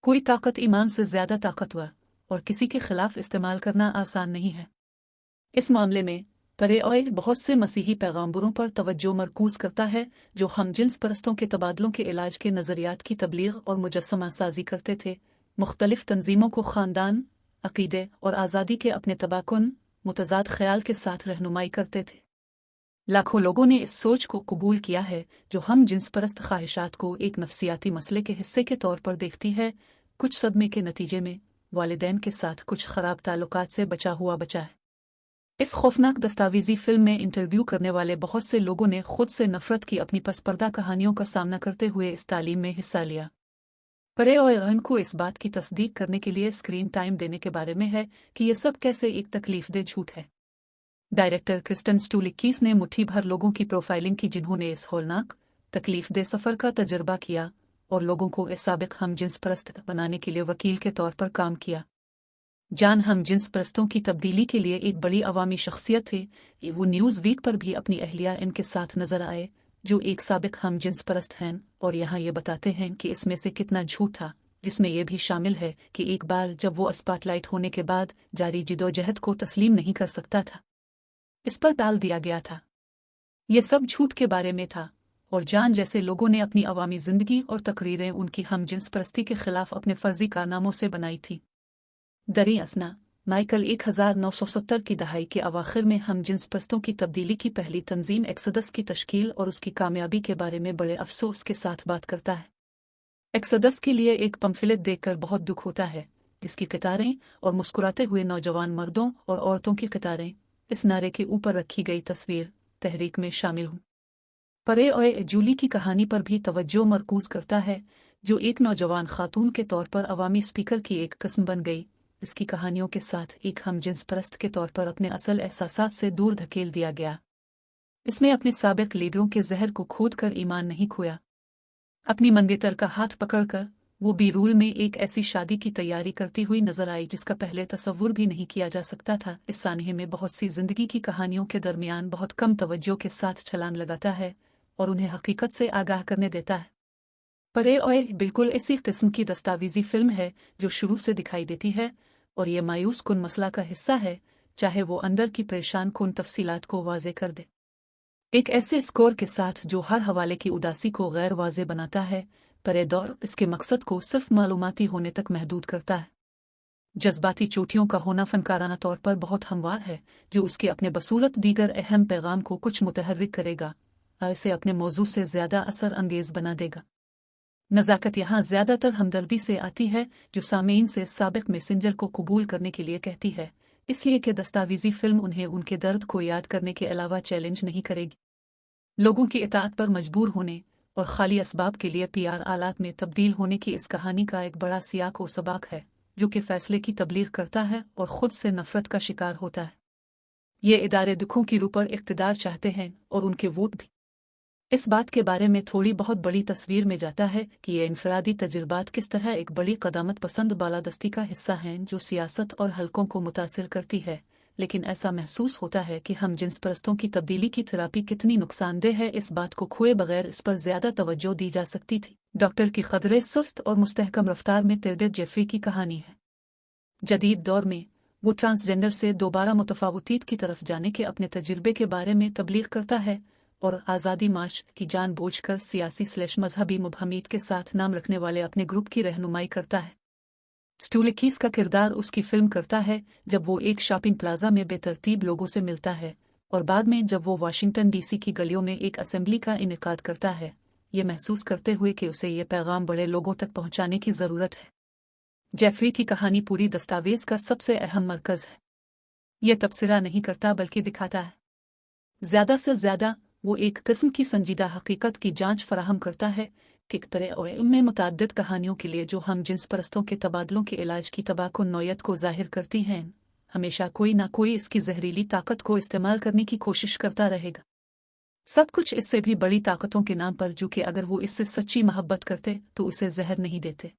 कोई ताकत ईमान से ज्यादा ताकतवर और किसी के खिलाफ इस्तेमाल करना आसान नहीं है। इस मामले में परेओए बहुत से मसीही पैगंबरों पर तवज्जो मरकूज करता है जो हमजिन्स परस्तों के तबादलों के इलाज के नज़रियात की तबलीग और मुजस्समा साजी करते थे। मुख्तलिफ तंजीमों को ख़ानदान, अक़ीदे और आज़ादी के अपने तबाकुन मुतज़ाद ख्याल के साथ रहनुमाई करते थे। लाखों लोगों ने इस सोच को कबूल किया है जो हम जिन्स परस्त ख्वाहिशात को एक नफसियाती मसले के हिस्से के तौर पर देखती है। कुछ सदमे के नतीजे में वालिदैन के साथ कुछ ख़राब ताल्लुकात से बचा है। इस खौफनाक दस्तावेजी फिल्म में इंटरव्यू करने वाले बहुत से लोगों ने खुद से नफरत की अपनी पसपर्दा कहानियों का सामना करते हुए इस तालीम में हिस्सा लिया। परेओए को इस बात की तस्दीक करने के लिए स्क्रीन टाइम देने के बारे में है कि यह सब कैसे एक तकलीफदेह झूठ है। डायरेक्टर क्रिस्टन स्टुलिकीस ने मुट्ठी भर लोगों की प्रोफाइलिंग की जिन्होंने इस होलनाक तकलीफदेह सफ़र का तजर्बा किया और लोगों को इस साबिक हम जिन्स परस्त बनाने के लिए वकील के तौर पर काम किया। जान हम जिन्स परस्तों की तब्दीली के लिए एक बड़ी अवामी शख्सियत थे। वो न्यूज़ वीक पर भी अपनी अहलिया इनके साथ नजर आए जो एक साबिक हम जिन्स परस्त हैं और यहाँ ये बताते हैं कि इसमें से कितना झूठ था, जिसमें यह भी शामिल है कि एक बार जब वो स्पॉटलाइट होने के बाद जारी जिदोजहद को तस्लीम नहीं कर सकता था, इस पर डाल दिया गया था। ये सब झूठ के बारे में था और जान जैसे लोगों ने अपनी अवामी जिंदगी और तकरीरें उनकी हम जिन्स परस्ती के खिलाफ अपने फर्जी कारनामों से बनाई थी। दरी असना माइकल 1970 की दहाई के अवाखिर में हम जिन्स परस्तों की तब्दीली की पहली तंजीम एक्सोडस की तश्कील और उसकी कामयाबी के बारे में बड़े अफसोस के साथ बात करता है। एक्सोडस के लिए एक पम्फलेट देखकर बहुत दुख होता है जिसकी कतारें और मुस्कुराते हुए नौजवान मर्दों और औरतों की कतारें इस नारे के ऊपर रखी गई तस्वीर तहरीक में शामिल हूँ। परेओए जूली की कहानी पर भी तवज्जो मरकूज करता है जो एक नौजवान खातून के तौर पर अवामी स्पीकर की एक किस्म बन गई, इसकी कहानियों के साथ एक हम जिन्स परस्त के तौर पर अपने असल एहसासात से दूर धकेल दिया गया। इसने अपने साबिक लीडरों के जहर को खोद कर ईमान नहीं खोया। अपनी मंगेतर का हाथ पकड़कर वो बीरूल में एक ऐसी शादी की तैयारी करती हुई नजर आई जिसका पहले तसव्वुर भी नहीं किया जा सकता था। इस सानहे में बहुत सी जिंदगी की कहानियों के दरमियान बहुत कम तवज्जो के साथ छलांग लगाता है और उन्हें हकीकत से आगाह करने देता है। परेओए बिल्कुल इसी किस्म की दस्तावेजी फिल्म है जो शुरू से दिखाई देती है और ये मायूस कुन मसला का हिस्सा है, चाहे वो अंदर की परेशान कुन तफसीलात को वाजे कर दे। एक ऐसे स्कोर के साथ जो हर हवाले की उदासी को गैर वाजे बनाता है। परेदौर इसके मकसद को सिर्फ मालूमाती होने तक महदूद करता है। जज्बाती चोटियों का होना फनकाराना तौर पर बहुत हमवार है जो उसके अपने बसूरत दीगर अहम पैगाम को कुछ मुतहर्रिक करेगा और इसे अपने मौजू से ज़्यादा असर अंगेज बना देगा। नज़ाकत यहाँ ज़्यादातर हमदर्दी से आती है जो सामीन से साबिक मैसेंजर को कबूल करने के लिए कहती है, इसलिए कि दस्तावेजी फिल्म उन्हें उनके दर्द को याद करने के अलावा चैलेंज नहीं करेगी। लोगों की इताअत पर मजबूर होने और खाली असबाब के लिए पीआर आलात में तब्दील होने की इस कहानी का एक बड़ा सियाक व सबाक है जो कि फैसले की तबलीग करता है और ख़ुद से नफरत का शिकार होता है। ये इदारे दुखों की रूह पर इक़्तिदार चाहते हैं और उनके वोट भी। इस बात के बारे में थोड़ी बहुत बड़ी तस्वीर में जाता है कि ये इनफरादी तजुर्बात किस तरह एक बड़ी क़दामत पसंद बालादस्ती का हिस्सा हैं जो सियासत और हलकों को मुतासिर करती है। लेकिन ऐसा महसूस होता है कि हम जिन्स परस्तों की तब्दीली की थेरापी कितनी नुकसानदेह है इस बात को खोए बगैर इस पर ज़्यादा तवज्जो दी जा सकती थी। डॉक्टर की क़दरे सुस्त और मुस्तहकम रफ्तार में टेलबेट जेफरी की कहानी है। जदीद दौर में वो ट्रांसजेंडर से दोबारा मुतफावतीत की तरफ जाने के अपने तजुर्बे के बारे में तबलीग करता है और आज़ादी मार्च की जानबूझकर सियासी/मजहबी मुबहमीत के साथ नाम रखने वाले अपने ग्रुप की रहनुमाई करता है। स्टुलिकीस का किरदार उसकी फिल्म करता है जब वो एक शॉपिंग प्लाजा में बेतरतीब लोगों से मिलता है और बाद में जब वो वाशिंगटन डीसी की गलियों में एक असेंबली का इनेकाद करता है, ये महसूस करते हुए कि उसे ये पैगाम बड़े लोगों तक पहुंचाने की ज़रूरत है। जेफरी की कहानी पूरी दस्तावेज का सबसे अहम मरकज़ है। यह तबसरा नहीं करता बल्कि दिखाता है। ज़्यादा से ज़्यादा वो एक किस्म की संजीदा हकीकत की जांच फराहम करता है कि परेओए में मुतअद्दिद कहानियों के लिए जो हम जिन्स परस्तों के तबादलों के इलाज की तबाकुन नौयत को ज़ाहिर करती हैं, हमेशा कोई ना कोई इसकी जहरीली ताकत को इस्तेमाल करने की कोशिश करता रहेगा। सब कुछ इससे भी बड़ी ताकतों के नाम पर जो कि अगर वो इससे सच्ची मोहब्बत करते तो उसे जहर नहीं देते।